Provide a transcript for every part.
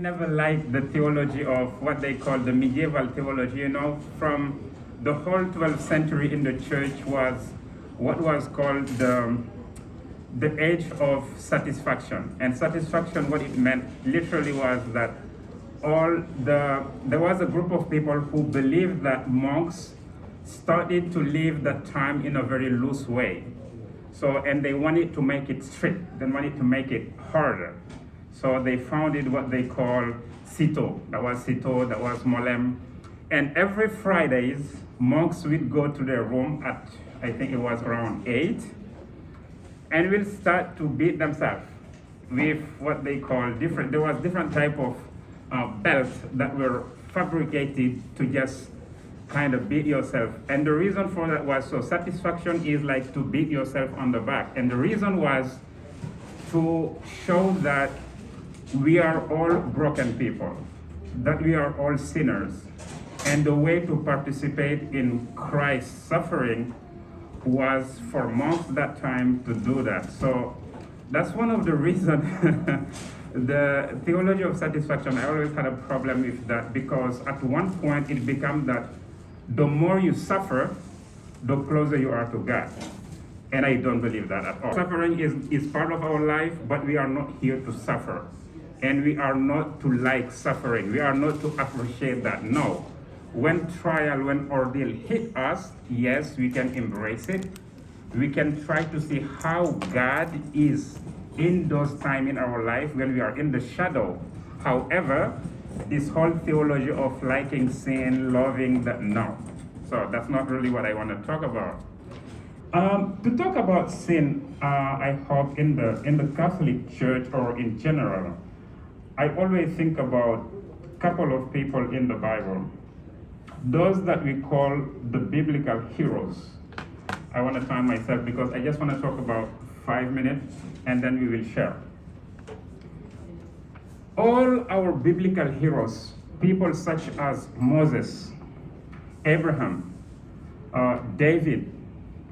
never liked the theology of what they call the medieval theology. From the whole 12th century in the church was what was called the age of satisfaction. And satisfaction, what it meant literally was that there was a group of people who believed that monks started to live that time in a very loose way. And they wanted to make it strict, they wanted to make it harder. So they founded what they call Cito. That was Molem. And every Fridays, monks would go to their room at, I think it was around 8, and will start to beat themselves with what they call there was different type of belts that were fabricated to just kind of beat yourself. And the reason for that was, so satisfaction is like to beat yourself on the back. And the reason was to show that we are all broken people, that we are all sinners. And the way to participate in Christ's suffering was for monks that time to do that. So that's one of the reasons the theology of satisfaction, I always had a problem with that, because at one point it became that the more you suffer, the closer you are to God. And I don't believe that at all. Suffering is part of our life, but we are not here to suffer. And we are not to like suffering. We are not to appreciate that. No. When trial, when ordeal hit us, yes, we can embrace it. We can try to see how God is in those times in our life when we are in the shadow. However, this whole theology of liking sin, loving that, no. So that's not really what I want to talk about. To talk about sin, I hope in the Catholic Church or in general, I always think about a couple of people in the Bible, those that we call the biblical heroes. I want to time myself because I just want to talk about 5 minutes and then we will share. All our biblical heroes, people such as Moses, Abraham, David,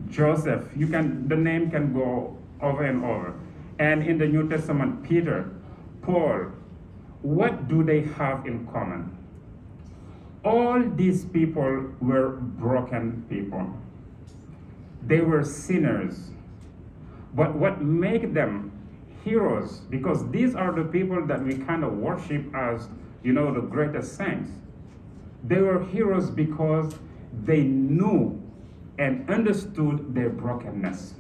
Joseph, the name can go over and over. And in the New Testament, Peter, Paul, what do they have in common? All these people were broken people. They were sinners. But what made them heroes, because these are the people that we kind of worship as, the greatest saints. They were heroes because they knew and understood their brokenness.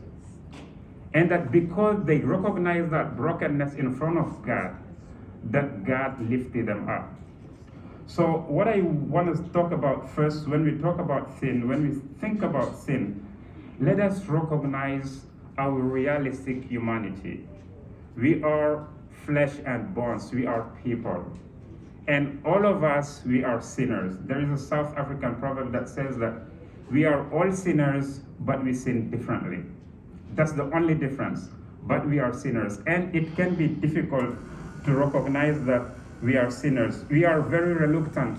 And that because they recognized that brokenness in front of God, that God lifted them up. So what I want to talk about first, when we talk about sin, when we think about sin, let us recognize our realistic humanity. We are flesh and bones, we are people. And all of us, we are sinners. There is a South African proverb that says that we are all sinners, but we sin differently. That's the only difference, but we are sinners. And it can be difficult to recognize that we are sinners. We are very reluctant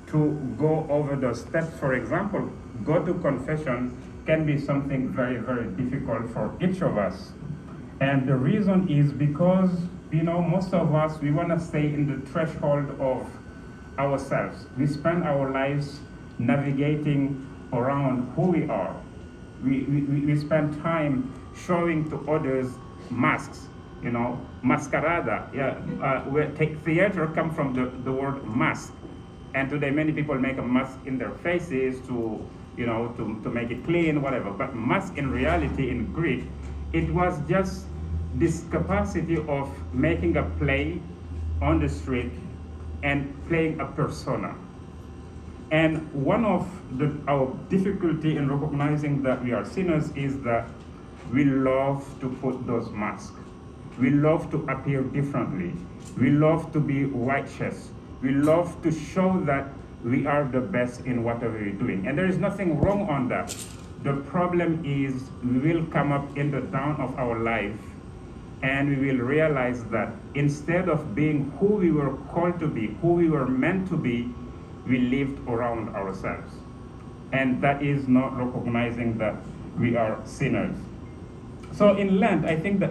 to go over those steps. For example, go to confession can be something very, very difficult for each of us. And the reason is because, most of us, we want to stay in the threshold of ourselves. We spend our lives navigating around who we are. We spend time showing to others masks, mascarada. Theater come from the word mask. And today many people make a mask in their faces to make it clean, whatever. But mask in reality in Greek, it was just this capacity of making a play on the street and playing a persona. And one of our difficulty in recognizing that we are sinners is that we love to put those masks. We love to appear differently. We love to be righteous. We love to show that we are the best in whatever we're doing. And there is nothing wrong on that. The problem is we will come up in the down of our life and we will realize that instead of being who we were called to be, who we were meant to be, we lived around ourselves. And that is not recognizing that we are sinners. So in Lent, I think the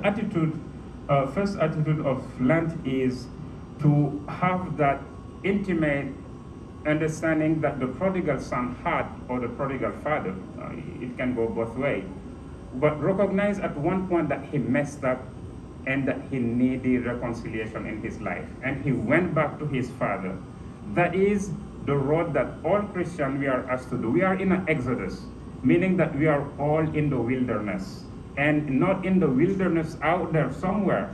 first attitude of Lent is to have that intimate understanding that the prodigal son had, or the prodigal father. It can go both ways. But recognize at one point that he messed up and that he needed reconciliation in his life. And he went back to his father. That is the road that all Christians we are asked to do. We are in an exodus, meaning that we are all in the wilderness. And not in the wilderness out there somewhere,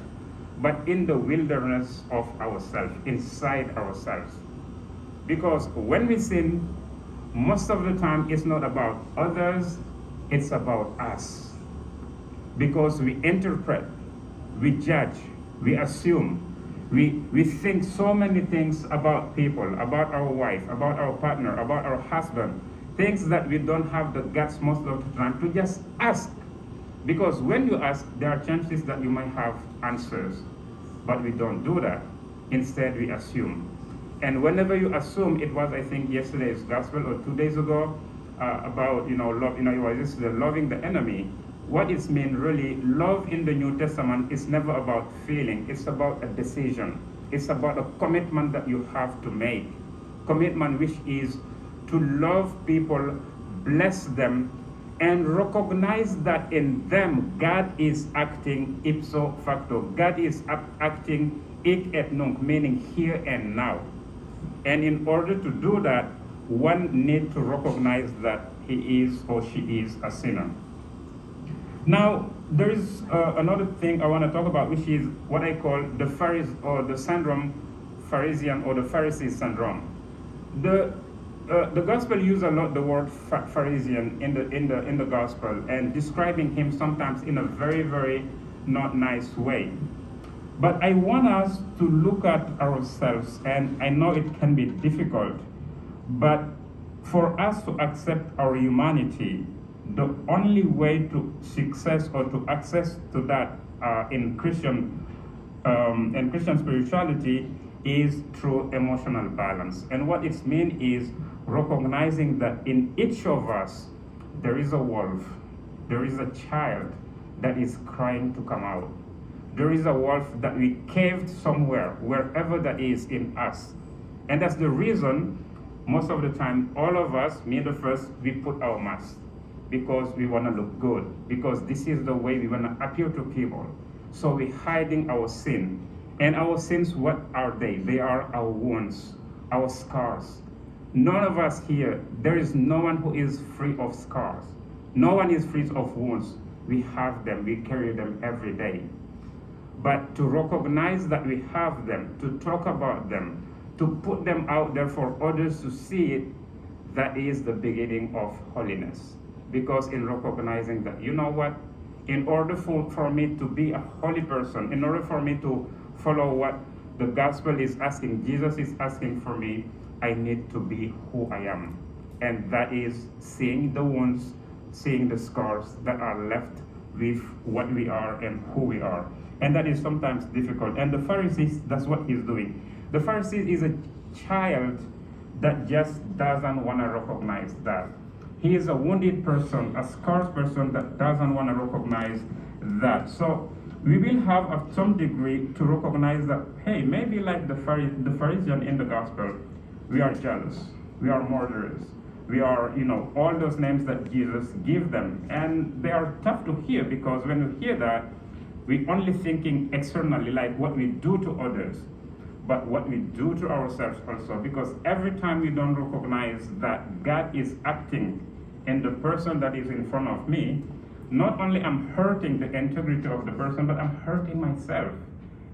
but in the wilderness of ourselves, inside ourselves. Because when we sin, most of the time it's not about others, it's about us. Because we interpret, we judge, we assume, we think so many things about people, about our wife, about our partner, about our husband, things that we don't have the guts most of the time to just ask. Because when you ask, there are chances that you might have answers, but we don't do that. Instead, we assume. And whenever you assume, it was, I think, yesterday's gospel or 2 days ago, about, love, it was just the loving the enemy. What it means really, love in the New Testament is never about feeling, it's about a decision. It's about a commitment that you have to make. Commitment which is to love people, bless them, and recognize that in them God is acting ipso facto. God is acting hic et nunc, meaning here and now. And in order to do that, one needs to recognize that he is or she is a sinner. Now, there is another thing I want to talk about, which is what I call the syndrome, Pharisee or the Pharisee syndrome. The gospel uses a lot the word Pharisee in the gospel, and describing him sometimes in a very, very not nice way. But I want us to look at ourselves, and I know it can be difficult, but for us to accept our humanity, the only way to success or to access to that in Christian spirituality is through emotional balance. And what it means is recognizing that in each of us there is a wolf, there is a child that is crying to come out. There is a wolf that we caved somewhere, wherever that is in us. And that's the reason most of the time, all of us, me the first, we put our mask because we want to look good, because this is the way we want to appear to people. So we're hiding our sin. And our sins, what are they? They are our wounds, our scars. None of us here, there is no one who is free of scars. No one is free of wounds. We have them, we carry them every day. But to recognize that we have them, to talk about them, to put them out there for others to see it, that is the beginning of holiness. Because in recognizing that, you know what, in order for me to be a holy person, in order for me to follow what the gospel is asking, Jesus is asking for me, I need to be who I am. And that is seeing the wounds, seeing the scars that are left with what we are and who we are. And that is sometimes difficult. And the Pharisees, that's what he's doing. The Pharisee is a child that just doesn't want to recognize that. He is a wounded person, a scarred person that doesn't want to recognize that. So we will have at some degree to recognize that, hey, maybe like the Pharisee in the gospel, we are jealous, we are murderers, we are, all those names that Jesus gave them. And they are tough to hear, because when you hear that, we're only thinking externally, like what we do to others, but what we do to ourselves also. Because every time we don't recognize that God is acting in the person that is in front of me, not only I'm hurting the integrity of the person, but I'm hurting myself.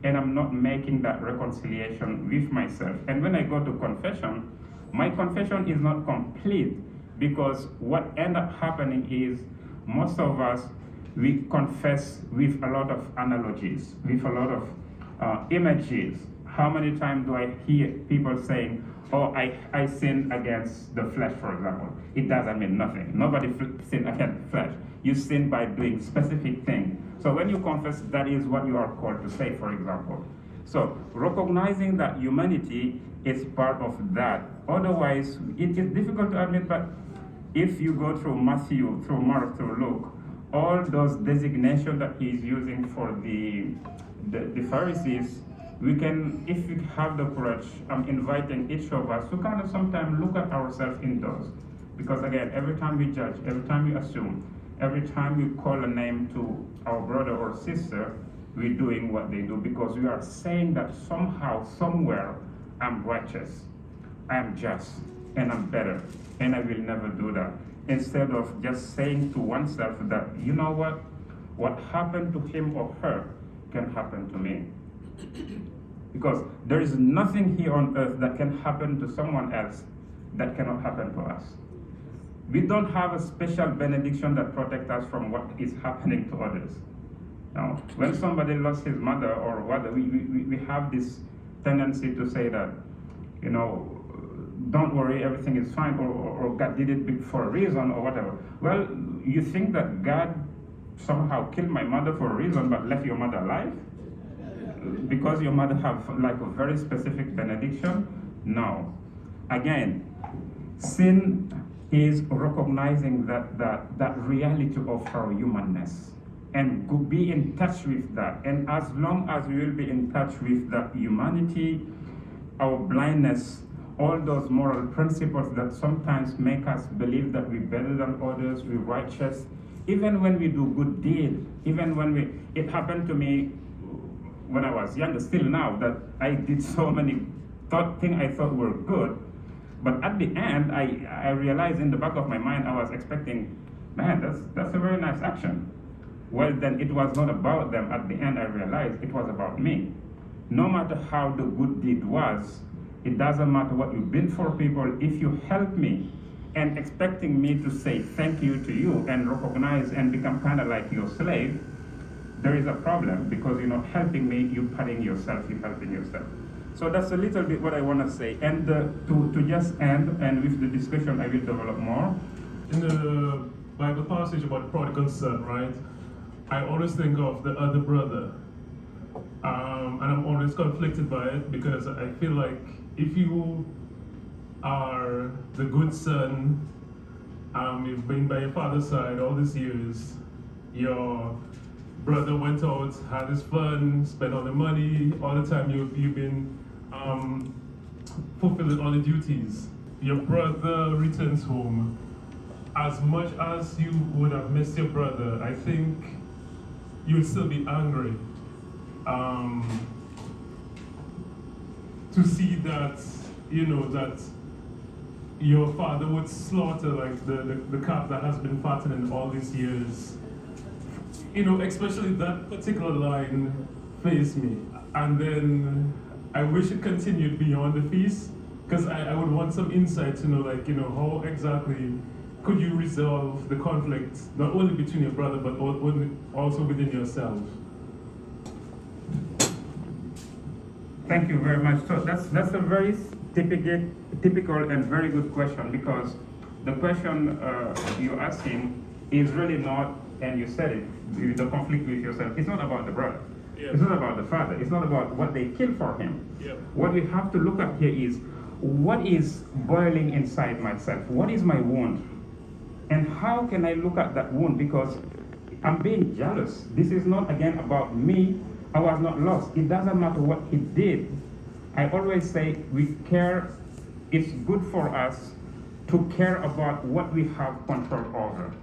And I'm not making that reconciliation with myself. And when I go to confession, my confession is not complete, because what ends up happening is most of us, we confess with a lot of analogies, with a lot of images. How many times do I hear people saying, oh, I sinned against the flesh, for example. It doesn't mean nothing. Nobody sinned against the flesh. You sin by doing specific things. So when you confess, that is what you are called to say, for example. So recognizing that humanity is part of that. Otherwise, it is difficult to admit, but if you go through Matthew, through Mark, through Luke, all those designations that he's using for the Pharisees, We can, if we have the courage, I'm inviting each of us to kind of sometimes look at ourselves indoors. Because again, every time we judge, every time we assume, every time we call a name to our brother or sister, we're doing what they do because we are saying that somehow, somewhere, I'm righteous, I'm just, and I'm better, and I will never do that. Instead of just saying to oneself that, you know what happened to him or her can happen to me. Because there is nothing here on earth that can happen to someone else that cannot happen to us. We don't have a special benediction that protects us from what is happening to others. Now, when somebody lost his mother or whatever, we have this tendency to say that, you know, don't worry, everything is fine, or God did it for a reason or whatever. Well, you think that God somehow killed my mother for a reason but left your mother alive? Because your mother have like a very specific benediction? No. Again, sin is recognizing that reality of our humanness and to be in touch with that. And as long as we will be in touch with that humanity, our blindness, all those moral principles that sometimes make us believe that we're better than others, we're righteous, even when we do good deed, even when it happened to me when I was younger, still now, that I did so many things I thought were good, but at the end, I realized in the back of my mind, I was expecting, man, that's a very nice action. Well, then it was not about them. At the end, I realized it was about me. No matter how the good deed was, it doesn't matter what you've been for people. If you help me and expecting me to say thank you to you and recognize and become kind of like your slave, there is a problem because you're not helping me, you're putting yourself, you're helping yourself. So that's a little bit what I want to say. And to just end, and with the discussion I will develop more. In the Bible passage about the prodigal son, right, I always think of the other brother. And I'm always conflicted by it because I feel like if you are the good son, you've been by your father's side all these years, your brother went out, had his fun, spent all the money, all the time you've been fulfilling all the duties. Your brother returns home. As much as you would have missed your brother, I think you'd still be angry to see that, you know, that your father would slaughter like the calf that has been fattening all these years. You know, especially that particular line faced me. And then I wish it continued beyond the feast, because I would want some insight to know, like, you know, how exactly could you resolve the conflict, not only between your brother, but also within yourself? Thank you very much. So that's a very typical and very good question, because the question you're asking is really not, and you said it, the conflict with yourself. It's not about the brother. Yeah. It's not about the father. It's not about what they killed for him. Yeah. What we have to look at here is what is boiling inside myself? What is my wound? And how can I look at that wound? Because I'm being jealous. This is not, again, about me. I was not lost. It doesn't matter what he did. I always say we care. It's good for us to care about what we have control over.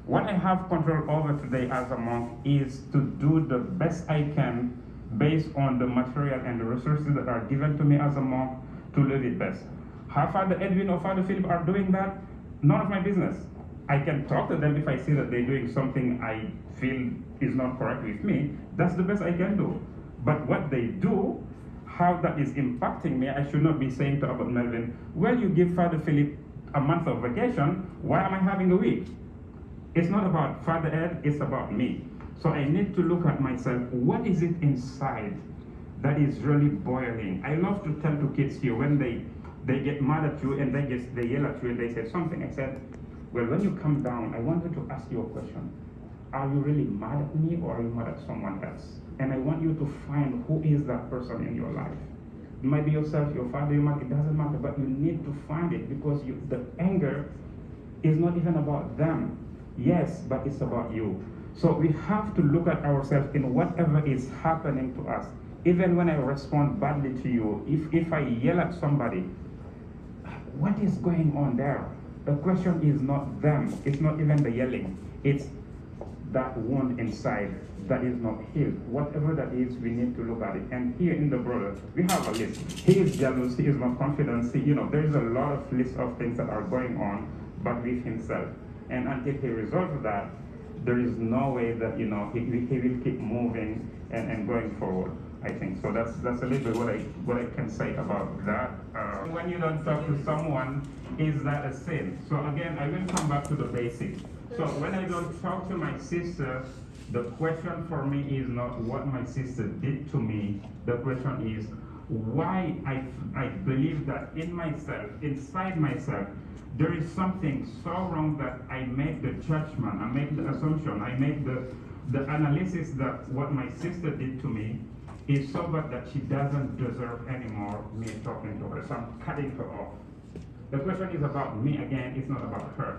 What I have control over today as a monk is to do the best I can based on the material and the resources that are given to me as a monk to live it best. How Father Edwin or Father Philip are doing that, none of my business. I can talk to them if I see that they're doing something I feel is not correct with me. That's the best I can do. But what they do, how that is impacting me, I should not be saying to Abbot Melvin, well, you give Father Philip a month of vacation, why am I having a week? It's not about Father Ed, it's about me. So I need to look at myself, what is it inside that is really boiling? I love to tell to kids here when they get mad at you and they yell at you and they say something. I said, well, when you come down, I wanted to ask you a question. Are you really mad at me or are you mad at someone else? And I want you to find who is that person in your life. It might be yourself, your father, your mother, it doesn't matter, but you need to find it because the anger is not even about them. Yes, but it's about you. So we have to look at ourselves in whatever is happening to us. even when I respond badly to you, if I yell at somebody, what is going on there? The question is not them. It's not even the yelling. It's that wound inside that is not healed. Whatever that is, we need to look at it. And here in the brother, we have a list. He is jealous. He is not confident. There is a lot of list of things that are going on, but with himself. And until he resolves that, there is no way that he will keep moving and going forward. I think so. That's a little bit what I can say about that. When you don't talk to someone, is that a sin? So again, I will come back to the basic. So when I don't talk to my sister, the question for me is not what my sister did to me. The question is why I believe that inside myself, there is something so wrong that I make the judgment, I make the assumption, I make the analysis that what my sister did to me is so bad that she doesn't deserve anymore me talking to her. So I'm cutting her off. The question is about me again, it's not about her.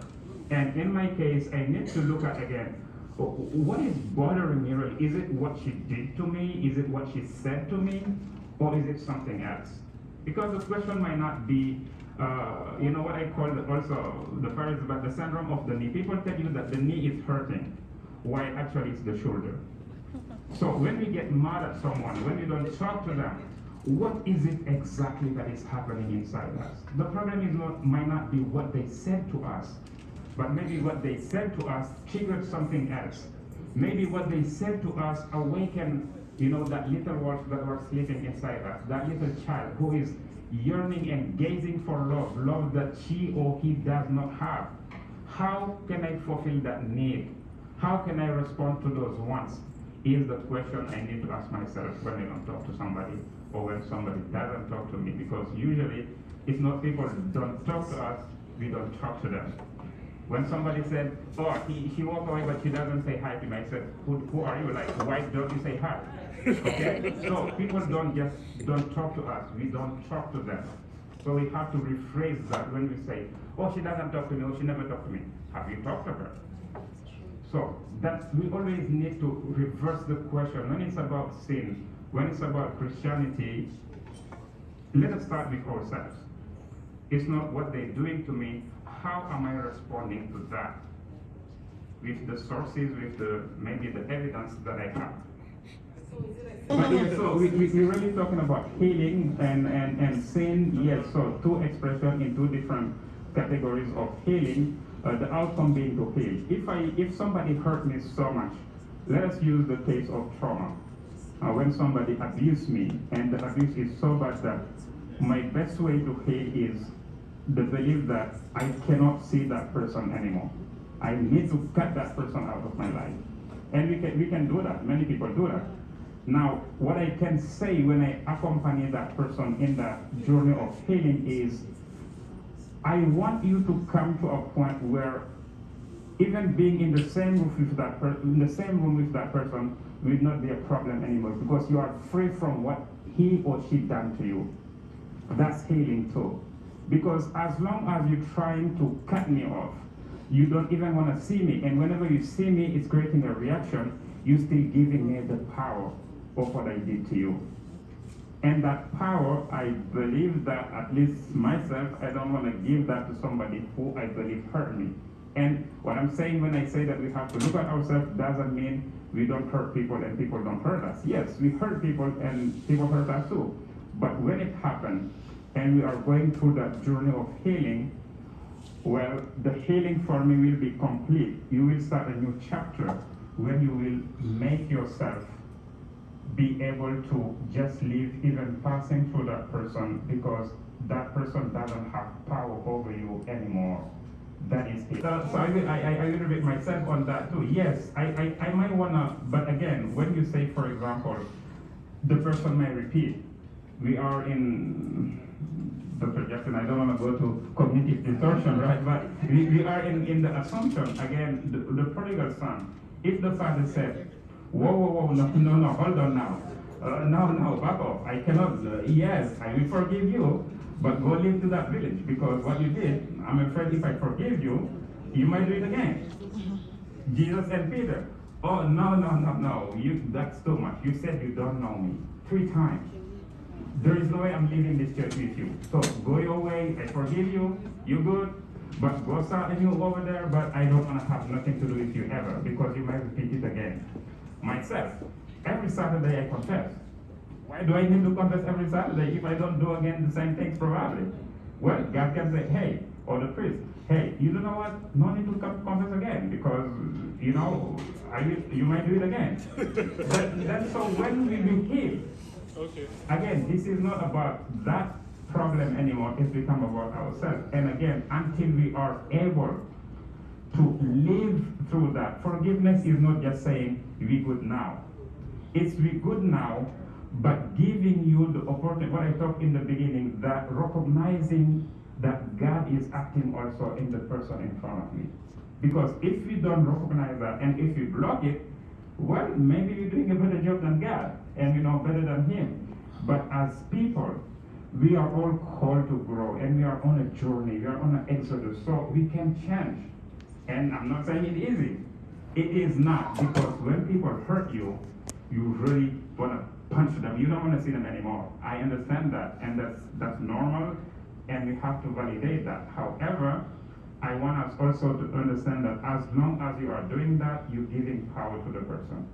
And in my case, I need to look at again, what is bothering me really? Is it what she did to me? Is it what she said to me? Or is it something else? Because the question might not be, what I call also the Pharisees, but the syndrome of the knee. People tell you that the knee is hurting, while actually it's the shoulder. So when we get mad at someone, when we don't talk to them, what is it exactly that is happening inside us? The problem might not be what they said to us, but maybe what they said to us triggered something else. Maybe what they said to us awakened, that little wolf that was sleeping inside us, that little child who is yearning and gazing for love that she or he does not have. How can I fulfill that need? How can I respond to those wants? Is the question I need to ask myself when I don't talk to somebody or when somebody doesn't talk to me. Because usually, if not people don't talk to us, we don't talk to them. When somebody said, she walked away but she doesn't say hi to me, I said, who are you? Like, why don't you say hi? Okay? So people don't talk to us, we don't talk to them. So we have to rephrase that when we say, she doesn't talk to me, she never talked to me. Have you talked to her? So that we always need to reverse the question. When it's about sin, when it's about Christianity, let us start with ourselves. It's not what they're doing to me. How am I responding to that? With the sources, with maybe the evidence that I have. But yeah, so we're really talking about healing and sin. Yes, so two expressions in two different categories of healing. The outcome being to heal. If somebody hurt me so much, let us use the case of trauma. When somebody abused me, and the abuse is so bad that my best way to heal is the belief that I cannot see that person anymore. I need to cut that person out of my life. And we can do that. Many people do that. Now, what I can say when I accompany that person in that journey of healing is, I want you to come to a point where even being in the same room with that person will not be a problem anymore, because you are free from what he or she done to you. That's healing too. Because as long as you're trying to cut me off, you don't even want to see me, and whenever you see me, it's creating a reaction. You're still giving me the power of what I did to you. And that power, I believe that, at least myself, I don't want to give that to somebody who I believe hurt me. And what I'm saying when I say that we have to look at ourselves doesn't mean we don't hurt people and people don't hurt us. Yes, we hurt people and people hurt us too. But when it happens and we are going through that journey of healing, well, the healing for me will be complete. You will start a new chapter when you will make yourself be able to just live even passing through that person, because that person doesn't have power over you anymore. That is it. So I will repeat myself on that too. Yes, I might wanna, but again, when you say, for example, the person may repeat, we are in Dr. Jackson, I don't want to go to cognitive distortion, right? But we are in the assumption, again, the prodigal son. If the father said, whoa, no, hold on now. No, back off. I cannot, yes, I will forgive you, but go live to that village, because what you did, I'm afraid if I forgive you, you might do it again. Jesus and Peter, Oh, no, no, no, no. That's too much. You said you don't know me 3 times. There is no way I'm leaving this church with you. So go your way. I forgive you. You good. But go start a new over there. But I don't want to have nothing to do with you ever because you might repeat it again. Myself, every Saturday I confess. Why do I need to confess every Saturday if I don't do again the same things probably? Well, God can say, hey, or the priest, hey, you know what? No need to confess again because, you might do it again. That's so when we behave, Okay. again, this is not about that problem anymore. It's become about ourselves. And again, until we are able to live through that, forgiveness is not just saying we good now. It's we good now, but giving you the opportunity, what I talked in the beginning, that recognizing that God is acting also in the person in front of me. Because if we don't recognize that and if we block it, well, maybe we're doing a better job than God and better than Him. But as people, we are all called to grow and we are on a journey, we are on an exodus, so we can change. And I'm not saying it's easy. It is not, because when people hurt you, you really want to punch them. You don't want to see them anymore. I understand that, and that's normal, and we have to validate that. However, I want us also to understand that as long as you are doing that, you're giving power to the person.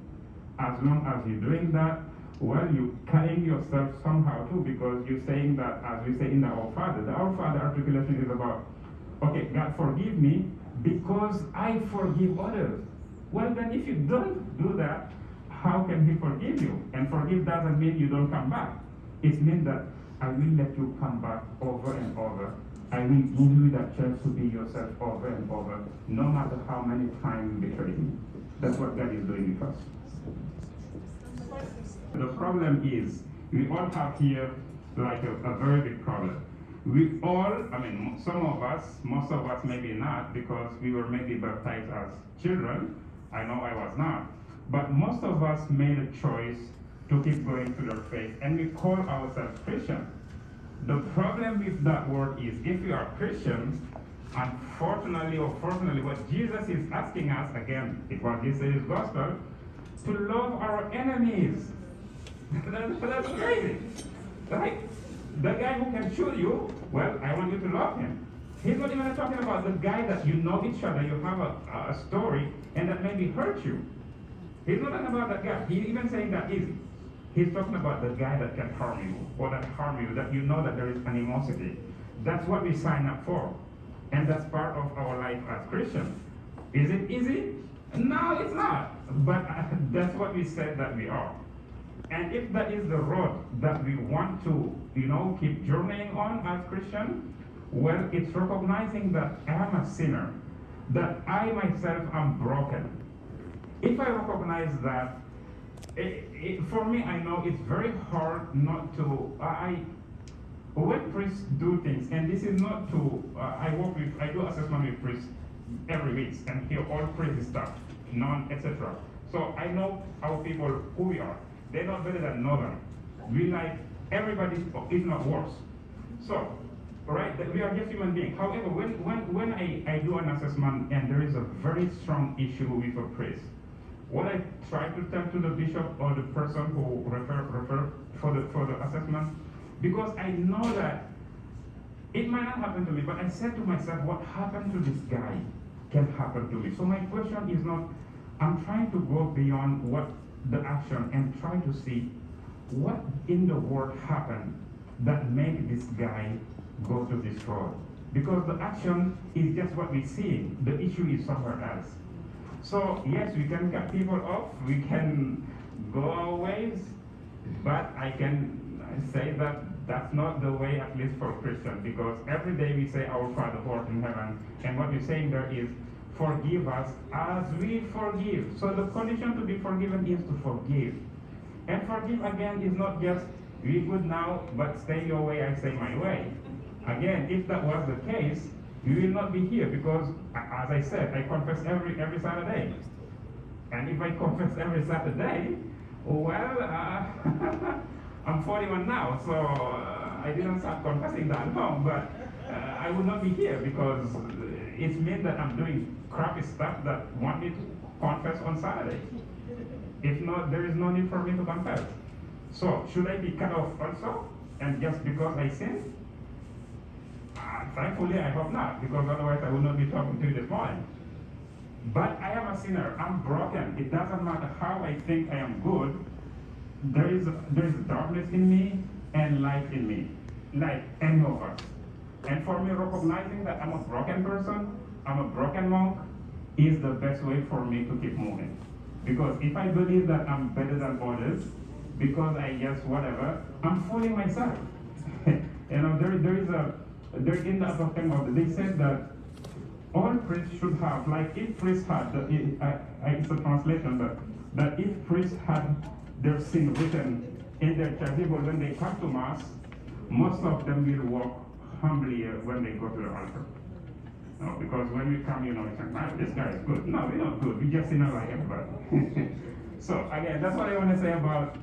As long as you're doing that, well, you're cutting yourself somehow too, because you're saying that, as we say in the Our Father, the Our Father articulation is about, okay, God forgive me because I forgive others. Well, then if you don't do that, how can He forgive you? And forgive doesn't mean you don't come back. It means that I will let you come back over and over. I will give you that chance to be yourself over and over, no matter how many times you betray me. That's what God is doing with us. The problem is, we all have here like a very big problem. We all, some of us, most of us maybe not, because we were maybe baptized as children. I know I was not. But most of us made a choice to keep going to their faith, and we call ourselves Christian. The problem with that word is, if we are Christians, unfortunately or fortunately, what Jesus is asking us, again, it was Jesus' gospel, to love our enemies. That's crazy. Right? The guy who can shoot you, well, I want you to love him. He's not even talking about the guy that you know each other, you have a story, and that maybe hurt you. He's not talking about that guy. He's even saying that easy. He's talking about the guy that can harm you, or that harm you, that you know that there is animosity. That's what we sign up for. And that's part of our life as Christians. Is it easy? No, it's not. But that's what we said that we are. And if that is the road that we want to, keep journeying on as Christians, well, it's recognizing that I am a sinner, that I myself am broken. If I recognize that, for me, I know it's very hard not to, when priests do things, and this is not to, I do assessment with priests every week, and hear all crazy stuff, etc. So I know our people, who we are. They're not better than Northern. We like everybody, if not worse. So, right, we are just human beings. However, when I do an assessment and there is a very strong issue with a priest, what I try to tell to the bishop or the person who refer for the assessment, because I know that it might not happen to me, but I said to myself, what happened to this guy can happen to me. So my question is not, I'm trying to go beyond what the action and try to see what in the world happened that made this guy go to this road. Because the action is just what we see. The issue is somewhere else. So yes, we can cut people off, we can go our ways, but I can say that that's not the way, at least for Christians, because every day we say, Our Father who art in heaven, and what we're saying there is, forgive us as we forgive. So the condition to be forgiven is to forgive. And forgive, again, is not just, we good now, but stay your way, I say my way. Again, if that was the case, we will not be here, because, as I said, I confess every Saturday. And if I confess every Saturday, well, I'm 41 now, so I didn't start confessing that long, but I would not be here, because it means that I'm doing crappy stuff that want me confess on Saturday. If not, there is no need for me to confess. So, should I be cut off also? And just because I sin? Thankfully, I hope not, because otherwise I would not be talking to you this morning. But I am a sinner. I'm broken. It doesn't matter how I think I am good. There is darkness in me and light in me, like any of us. And for me, recognizing that I'm a broken person, I'm a broken monk, is the best way for me to keep moving. Because if I believe that I'm better than others, because I guess whatever, I'm fooling myself. There in the Upper they said that all priests should have, like if priests had, it's a translation, that if priests had their sin written in their chasuble when they come to Mass, most of them will walk humbly when they go to the altar. No, because when we come, it's like, man, this guy is good. No, we're not good. We just sinner like everybody. So again, that's what I want to say about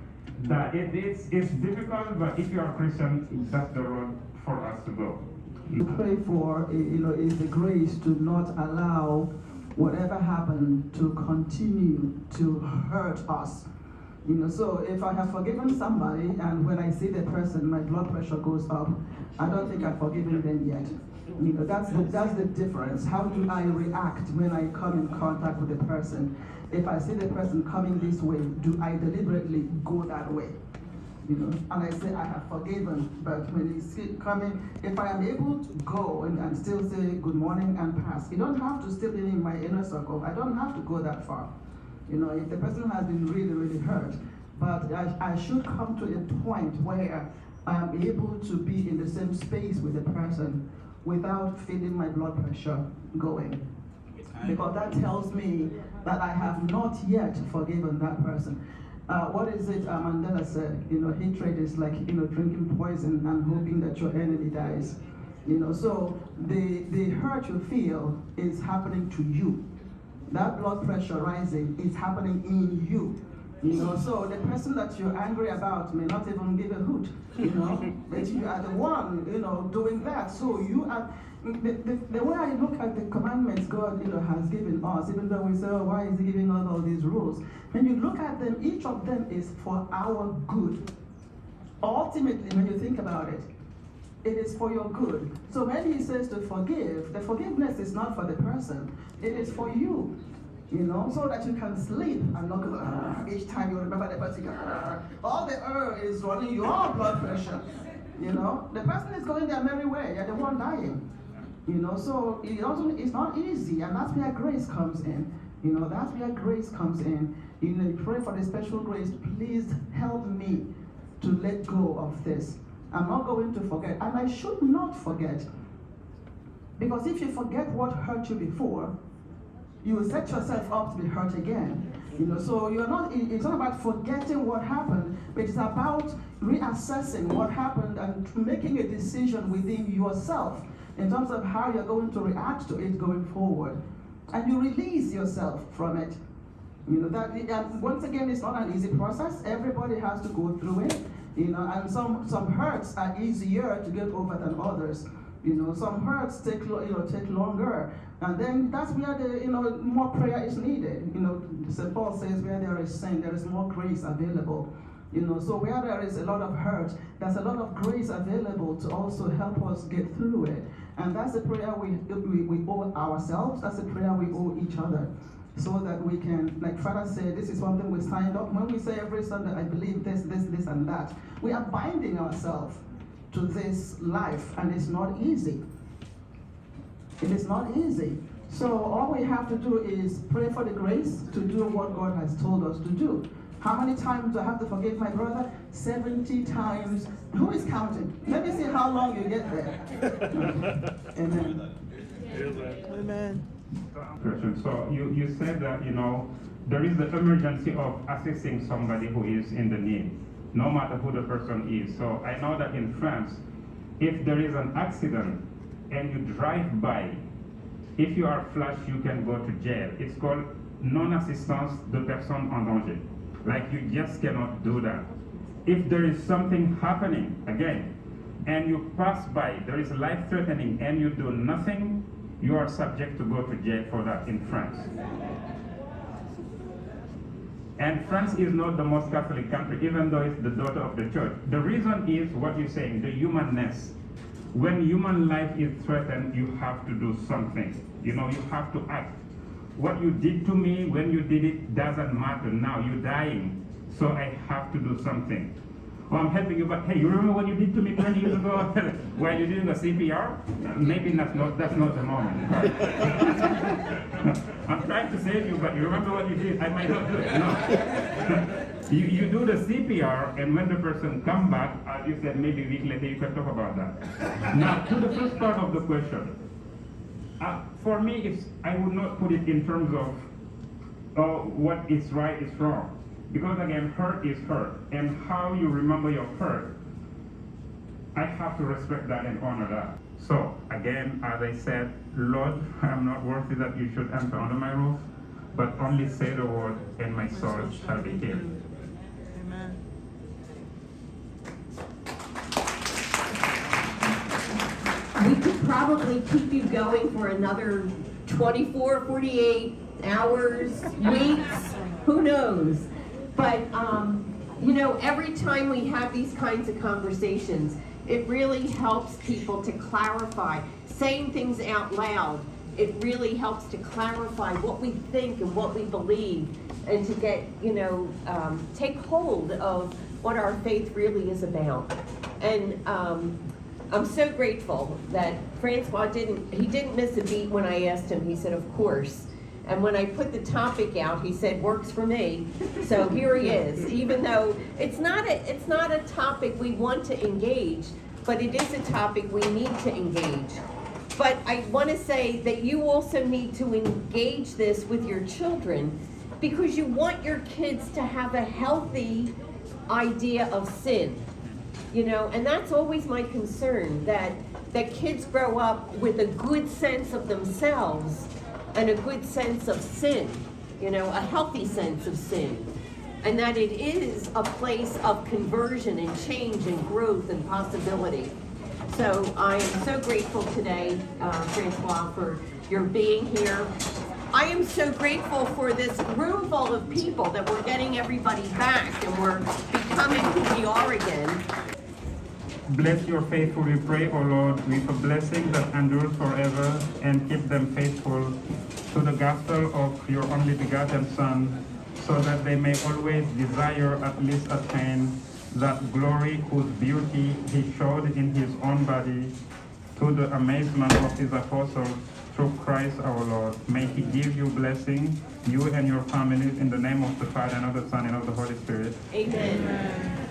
that. It's difficult, but if you are a Christian, that's the road for us to go. To pray for, is the grace to not allow whatever happened to continue to hurt us. So if I have forgiven somebody and when I see the person, my blood pressure goes up, I don't think I've forgiven them yet. That's the difference. How do I react when I come in contact with the person? If I see the person coming this way, do I deliberately go that way? And I say I have forgiven, but when he's coming, if I am able to go and still say good morning and pass, you don't have to still be in my inner circle. I don't have to go that far. If the person has been really, really hurt, but I should come to a point where I'm able to be in the same space with the person without feeling my blood pressure going. Because that tells me that I have not yet forgiven that person. What is it Mandela said? Hatred is like, drinking poison and hoping that your enemy dies. So the hurt you feel is happening to you. That blood pressure rising is happening in you. So the person that you're angry about may not even give a hoot, but you are the one, doing that. So you are, the way I look at the commandments God, has given us, even though we say, oh, why is he giving us all these rules? When you look at them, each of them is for our good. Ultimately, when you think about it, it is for your good. So when he says to forgive, the forgiveness is not for the person, it is for you. So that you can sleep and not go, each time you remember the person, all the air is running your blood pressure. The person is going their merry way, you're the one dying. So it's not easy, and that's where grace comes in. That's where grace comes in. You pray for the special grace, please help me to let go of this. I'm not going to forget, and I should not forget. Because if you forget what hurt you before, you will set yourself up to be hurt again. So it's not about forgetting what happened, but it's about reassessing what happened and making a decision within yourself in terms of how you're going to react to it going forward. And you release yourself from it. And once again, it's not an easy process. Everybody has to go through it. And some hurts are easier to get over than others. Some hurts take longer, and then that's where the more prayer is needed. St. Paul says where there is sin, there is more grace available. So where there is a lot of hurt, there's a lot of grace available to also help us get through it. And that's the prayer we owe ourselves. That's the prayer we owe each other, so that we can, like Father said, this is something we signed up. When we say every Sunday, I believe this, and that, we are binding ourselves to this life, and it's not easy. It is not easy. So all we have to do is pray for the grace to do what God has told us to do. How many times do I have to forgive my brother? 70 times. Who is counting? Let me see how long you get there. Amen. Amen. So you said that, there is the emergency of assisting somebody who is in the need, no matter who the person is. So I know that in France, if there is an accident and you drive by, if you are flushed, you can go to jail. It's called non-assistance de personnes en danger. Like, you just cannot do that. If there is something happening, again, and you pass by, there is life-threatening, and you do nothing, you are subject to go to jail for that in France. And France is not the most Catholic country, even though it's the daughter of the church. The reason is what you're saying, the humanness. When human life is threatened, you have to do something. You know, you have to act. What you did to me when you did it doesn't matter now. You're dying, so I have to do something. Well, I'm helping you, but hey, you remember what you did to me 20 years ago while you're doing the CPR? Maybe that's not the moment. I'm trying to save you, but you remember what you did? I might not do it. No. You do the CPR, and when the person comes back, as you said, maybe a week later, you can talk about that. Now, to the first part of the question. For me, I would not put it in terms of what is right is wrong. Because again, hurt is hurt. And how you remember your hurt, I have to respect that and honor that. So again, as I said, Lord, I am not worthy that you should enter under my roof, but only say the word and my soul shall be healed. Amen. We could probably keep you going for another 24, 48 hours, weeks, who knows? But, you know, every time we have these kinds of conversations, it really helps people to clarify. Saying things out loud, it really helps to clarify what we think and what we believe, and to get, you know, take hold of what our faith really is about. And I'm so grateful that Francois didn't miss a beat when I asked him. He said, of course. And when I put the topic out, he said, works for me. So here he is, even though it's not a topic we want to engage, but it is a topic we need to engage. But I want to say that you also need to engage this with your children, because you want your kids to have a healthy idea of sin. You know, and that's always my concern, that kids grow up with a good sense of themselves and a good sense of sin, you know, a healthy sense of sin. And that it is a place of conversion and change and growth and possibility. So I am so grateful today, Francois, for your being here. I am so grateful for this room full of people, that we're getting everybody back and we're becoming who we are again. Bless your faithful, we pray, O Lord, with a blessing that endures forever, and keep them faithful to the gospel of your only begotten Son, so that they may always desire, at least attain, that glory whose beauty he showed in his own body, to the amazement of his apostles, through Christ our Lord. May he give you blessing, you and your families, in the name of the Father, and of the Son, and of the Holy Spirit. Amen.